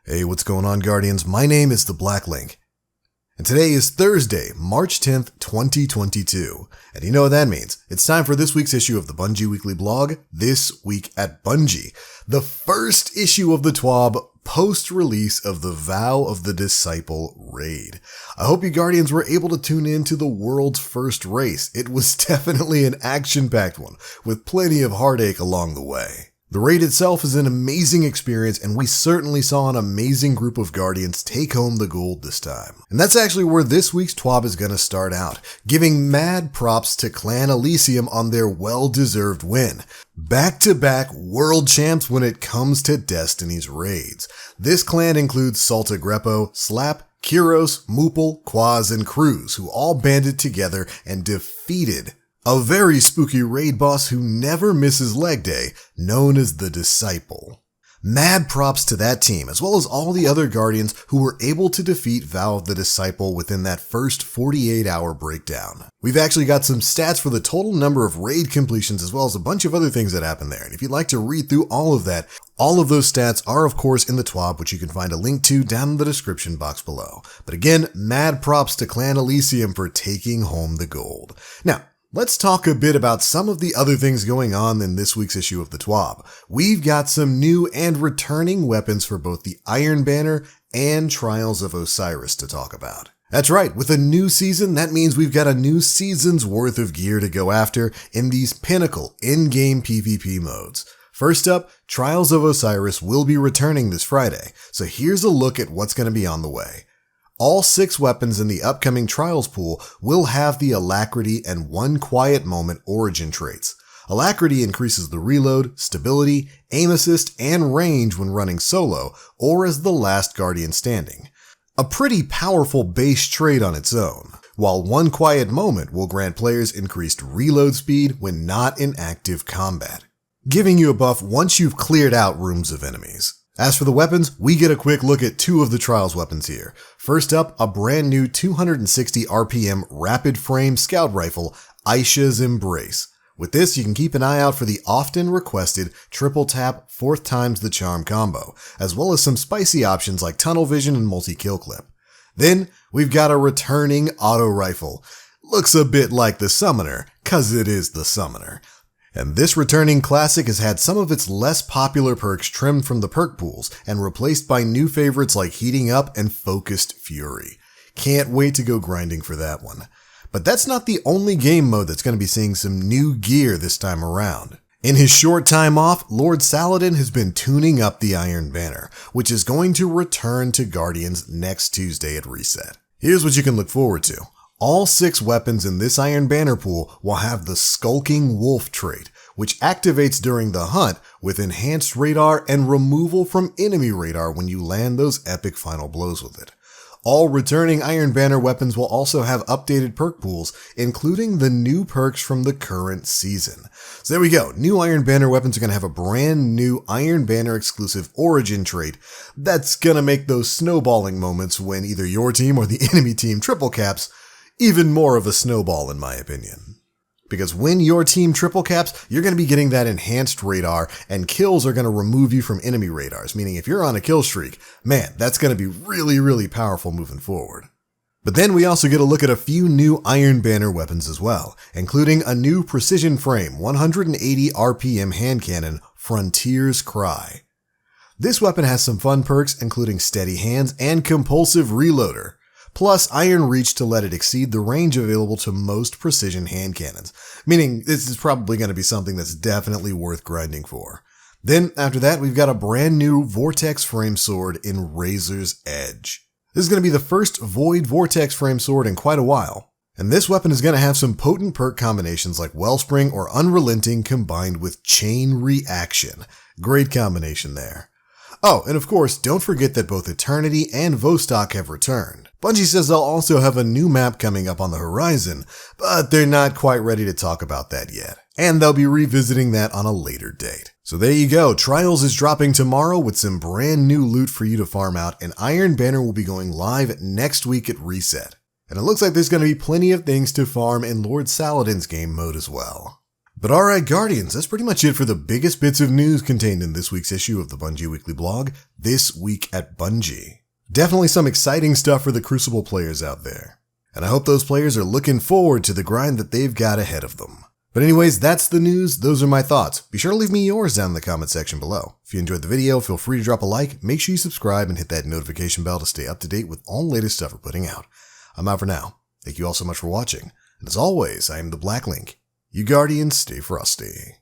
Hey, what's going on, Guardians? My name is the Black Link, and today is Thursday, March 10th, 2022. And you know what that means. It's time for this week's issue of the Bungie Weekly Blog, This Week at Bungie, the first issue of the TWAB post-release of the Vow of the Disciple raid. I hope you Guardians were able to tune in to the world's first race. It was definitely an action-packed one, with plenty of heartache along the way. The raid itself is an amazing experience, and we certainly saw an amazing group of Guardians take home the gold this time. And that's actually where this week's TWAB is going to start out, giving mad props to Clan Elysium on their well-deserved win. Back-to-back world champs when it comes to Destiny's raids. This clan includes Salta Greppo, Slap, Kyros, Moople, Quaz, and Cruz, who all banded together and defeated a very spooky raid boss who never misses leg day, known as the Disciple. Mad props to that team, as well as all the other Guardians who were able to defeat Vow of the Disciple within that first 48-hour breakdown. We've actually got some stats for the total number of raid completions, as well as a bunch of other things that happened there. And if you'd like to read through all of that, all of those stats are of course in the TWAB, which you can find a link to down in the description box below. But again, mad props to Clan Elysium for taking home the gold. Now, let's talk a bit about some of the other things going on in this week's issue of the TWAB. We've got some new and returning weapons for both the Iron Banner and Trials of Osiris to talk about. That's right, with a new season, that means we've got a new season's worth of gear to go after in these pinnacle in-game PvP modes. First up, Trials of Osiris will be returning this Friday, so here's a look at what's going to be on the way. All 6 weapons in the upcoming Trials pool will have the Alacrity and One Quiet Moment origin traits. Alacrity increases the reload, stability, aim assist, and range when running solo or as the last Guardian standing. A pretty powerful base trait on its own, while One Quiet Moment will grant players increased reload speed when not in active combat, giving you a buff once you've cleared out rooms of enemies. As for the weapons, we get a quick look at 2 of the Trials weapons here. First up, a brand new 260 RPM rapid frame scout rifle, Aisha's Embrace. With this, you can keep an eye out for the often requested triple tap 4th times the charm combo, as well as some spicy options like tunnel vision and multi-kill clip. Then, we've got a returning auto rifle. Looks a bit like the Summoner, cause it is the Summoner. And this returning classic has had some of its less popular perks trimmed from the perk pools and replaced by new favorites like Heating Up and Focused Fury. Can't wait to go grinding for that one. But that's not the only game mode that's going to be seeing some new gear this time around. In his short time off, Lord Saladin has been tuning up the Iron Banner, which is going to return to Guardians next Tuesday at Reset. Here's what you can look forward to. All 6 weapons in this Iron Banner pool will have the Skulking Wolf trait, which activates during the hunt with enhanced radar and removal from enemy radar when you land those epic final blows with it. All returning Iron Banner weapons will also have updated perk pools, including the new perks from the current season. So there we go, new Iron Banner weapons are going to have a brand new Iron Banner exclusive origin trait that's going to make those snowballing moments when either your team or the enemy team triple caps even more of a snowball in my opinion. Because when your team triple caps, you're going to be getting that enhanced radar, and kills are going to remove you from enemy radars, meaning if you're on a kill streak, man, that's going to be really, really powerful moving forward. But then we also get a look at a few new Iron Banner weapons as well, including a new precision frame 180 RPM hand cannon, Frontier's Cry. This weapon has some fun perks, including steady hands and compulsive reloader, plus Iron Reach to let it exceed the range available to most precision hand cannons, meaning this is probably going to be something that's definitely worth grinding for. Then, after that, we've got a brand new Vortex Frame Sword in Razor's Edge. This is going to be the first Void Vortex Frame Sword in quite a while, and this weapon is going to have some potent perk combinations like Wellspring or Unrelenting combined with Chain Reaction. Great combination there. Oh, and of course, don't forget that both Eternity and Vostok have returned. Bungie says they'll also have a new map coming up on the horizon, but they're not quite ready to talk about that yet. And they'll be revisiting that on a later date. So there you go, Trials is dropping tomorrow with some brand new loot for you to farm out, and Iron Banner will be going live next week at Reset. And it looks like there's going to be plenty of things to farm in Lord Saladin's game mode as well. But alright Guardians, that's pretty much it for the biggest bits of news contained in this week's issue of the Bungie Weekly Blog, This Week at Bungie. Definitely some exciting stuff for the Crucible players out there. And I hope those players are looking forward to the grind that they've got ahead of them. But anyways, that's the news, those are my thoughts. Be sure to leave me yours down in the comment section below. If you enjoyed the video, feel free to drop a like, make sure you subscribe and hit that notification bell to stay up to date with all the latest stuff we're putting out. I'm out for now. Thank you all so much for watching. And as always, I am the Black Link. You Guardians, stay frosty.